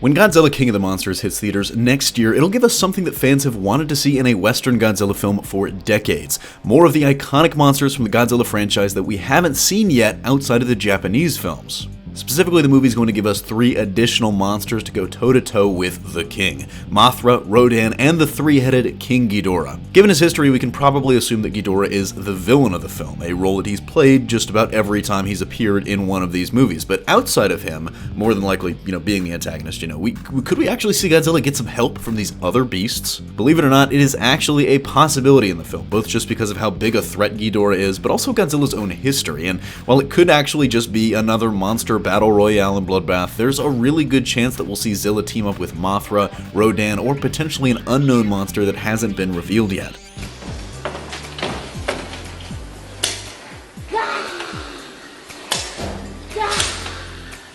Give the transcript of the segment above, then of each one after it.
When Godzilla King of the Monsters hits theaters next year, it'll give us something that fans have wanted to see in a Western Godzilla film for decades. More of the iconic monsters from the Godzilla franchise that we haven't seen yet outside of the Japanese films. Specifically, the movie's going to give us 3 additional monsters to go toe-to-toe with the King: Mothra, Rodan, and the 3-headed King Ghidorah. Given his history, we can probably assume that Ghidorah is the villain of the film, a role that he's played just about every time he's appeared in one of these movies. But outside of him, more than likely, being the antagonist, could we actually see Godzilla get some help from these other beasts? Believe it or not, it is actually a possibility in the film, both just because of how big a threat Ghidorah is, but also Godzilla's own history. And while it could actually just be another monster battle royale and bloodbath, there's a really good chance that we'll see Zilla team up with Mothra, Rodan, or potentially an unknown monster that hasn't been revealed yet.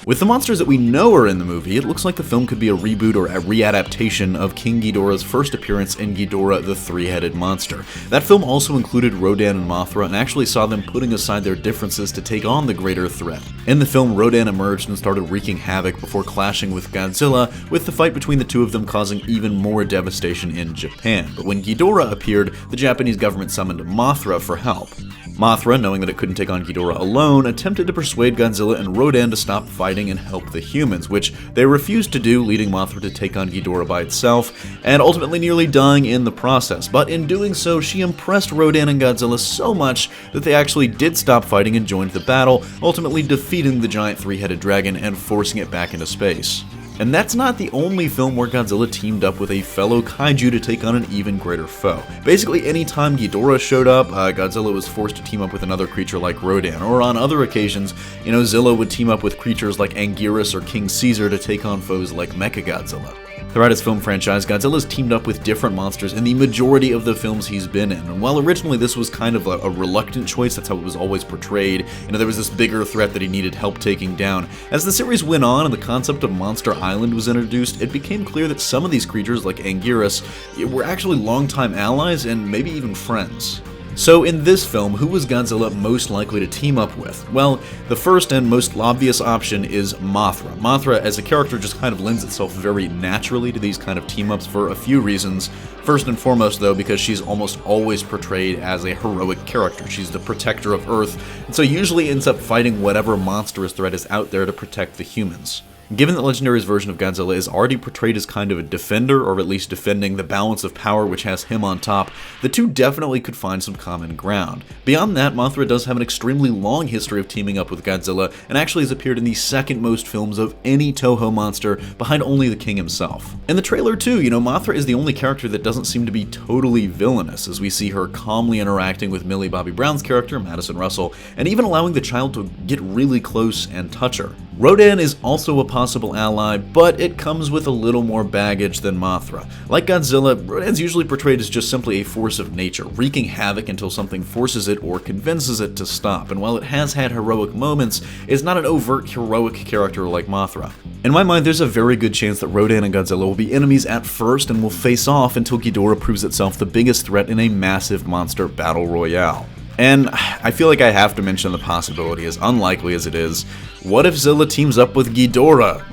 With the monsters that we know are in the movie, it looks like the film could be a reboot or a readaptation of King Ghidorah's first appearance in Ghidorah the 3-headed monster. That film also included Rodan and Mothra and actually saw them putting aside their differences to take on the greater threat. In the film, Rodan emerged and started wreaking havoc before clashing with Godzilla, with the fight between the two of them causing even more devastation in Japan. But when Ghidorah appeared, the Japanese government summoned Mothra for help. Mothra, knowing that it couldn't take on Ghidorah alone, attempted to persuade Godzilla and Rodan to stop fighting and help the humans, which they refused to do, leading Mothra to take on Ghidorah by itself, and ultimately nearly dying in the process. But in doing so, she impressed Rodan and Godzilla so much that they actually did stop fighting and joined the battle, ultimately defeating the giant 3-headed dragon and forcing it back into space. And that's not the only film where Godzilla teamed up with a fellow kaiju to take on an even greater foe. Basically, anytime Ghidorah showed up, Godzilla was forced to team up with another creature like Rodan, or on other occasions, Zilla would team up with creatures like Anguirus or King Caesar to take on foes like Mechagodzilla. Throughout his film franchise, Godzilla's teamed up with different monsters in the majority of the films he's been in, and while originally this was kind of a reluctant choice, that's how it was always portrayed, there was this bigger threat that he needed help taking down. As the series went on and the concept of Monster Island was introduced, it became clear that some of these creatures, like Anguirus, were actually longtime allies and maybe even friends. So in this film, who was Godzilla most likely to team up with? Well, the first and most obvious option is Mothra. Mothra as a character just kind of lends itself very naturally to these kind of team-ups for a few reasons. First and foremost, though, because she's almost always portrayed as a heroic character. She's the protector of Earth, and so usually ends up fighting whatever monstrous threat is out there to protect the humans. Given that Legendary's version of Godzilla is already portrayed as kind of a defender, or at least defending the balance of power which has him on top, the two definitely could find some common ground. Beyond that, Mothra does have an extremely long history of teaming up with Godzilla, and actually has appeared in the second most films of any Toho monster, behind only the King himself. In the trailer too, Mothra is the only character that doesn't seem to be totally villainous, as we see her calmly interacting with Millie Bobby Brown's character, Madison Russell, and even allowing the child to get really close and touch her. Rodan is also a possible ally, but it comes with a little more baggage than Mothra. Like Godzilla, Rodan's usually portrayed as just simply a force of nature, wreaking havoc until something forces it or convinces it to stop, and while it has had heroic moments, it's not an overt heroic character like Mothra. In my mind, there's a very good chance that Rodan and Godzilla will be enemies at first and will face off until Ghidorah proves itself the biggest threat in a massive monster battle royale. And I feel like I have to mention the possibility, as unlikely as it is, what if Zilla teams up with Ghidorah?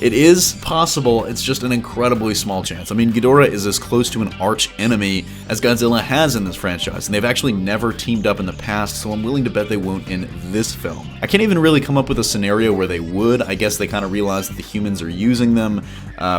It is possible, it's just an incredibly small chance. Ghidorah is as close to an arch enemy as Godzilla has in this franchise, and they've actually never teamed up in the past, so I'm willing to bet they won't in this film. I can't even really come up with a scenario where they would. I guess they kind of realize that the humans are using them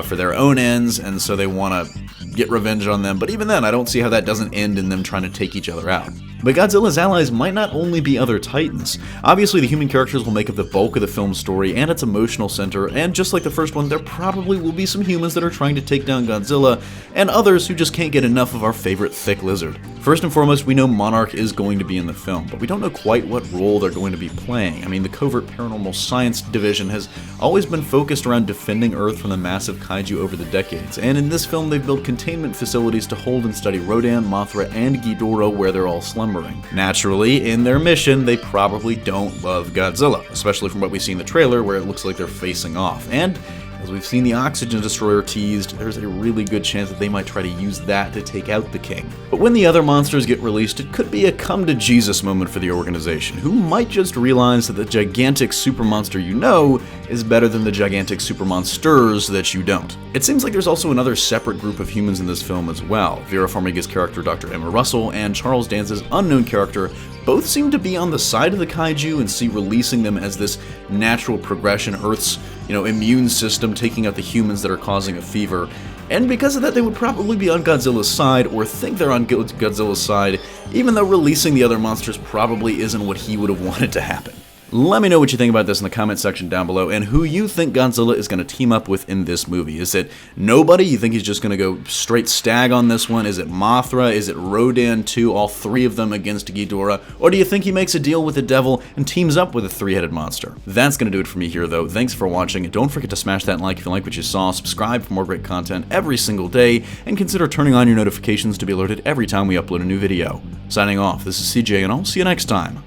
for their own ends, and so they want to get revenge on them, but even then, I don't see how that doesn't end in them trying to take each other out. But Godzilla's allies might not only be other titans. Obviously, the human characters will make up the bulk of the film's story and its emotional center, and just like the first one, there probably will be some humans that are trying to take down Godzilla, and others who just can't get enough of our favorite thick lizard. First and foremost, we know Monarch is going to be in the film, but we don't know quite what role they're going to be playing. The Covert Paranormal Science Division has always been focused around defending Earth from the massive kaiju over the decades, and in this film they've built containment facilities to hold and study Rodan, Mothra, and Ghidorah where they're all slumbering. Naturally, in their mission, they probably don't love Godzilla, especially from what we see in the trailer where it looks like they're facing off. And As we've seen the Oxygen Destroyer teased, there's a really good chance that they might try to use that to take out the King. But when the other monsters get released, it could be a come-to-Jesus moment for the organization, who might just realize that the gigantic super monster you know is better than the gigantic super monsters that you don't. It seems like there's also another separate group of humans in this film as well. Vera Farmiga's character Dr. Emma Russell and Charles Dance's unknown character both seem to be on the side of the kaiju and see releasing them as this natural progression, Earth's, immune system taking out the humans that are causing a fever. And because of that, they would probably be on Godzilla's side, or think they're on Godzilla's side, even though releasing the other monsters probably isn't what he would have wanted to happen. Let me know what you think about this in the comment section down below, and who you think Godzilla is going to team up with in this movie. Is it nobody? You think he's just going to go straight stag on this one? Is it Mothra? Is it Rodan 2, all three of them against Ghidorah? Or do you think he makes a deal with the devil and teams up with a three-headed monster? That's going to do it for me here, though. Thanks for watching, and don't forget to smash that like if you like what you saw, subscribe for more great content every single day, and consider turning on your notifications to be alerted every time we upload a new video. Signing off, this is CJ, and I'll see you next time.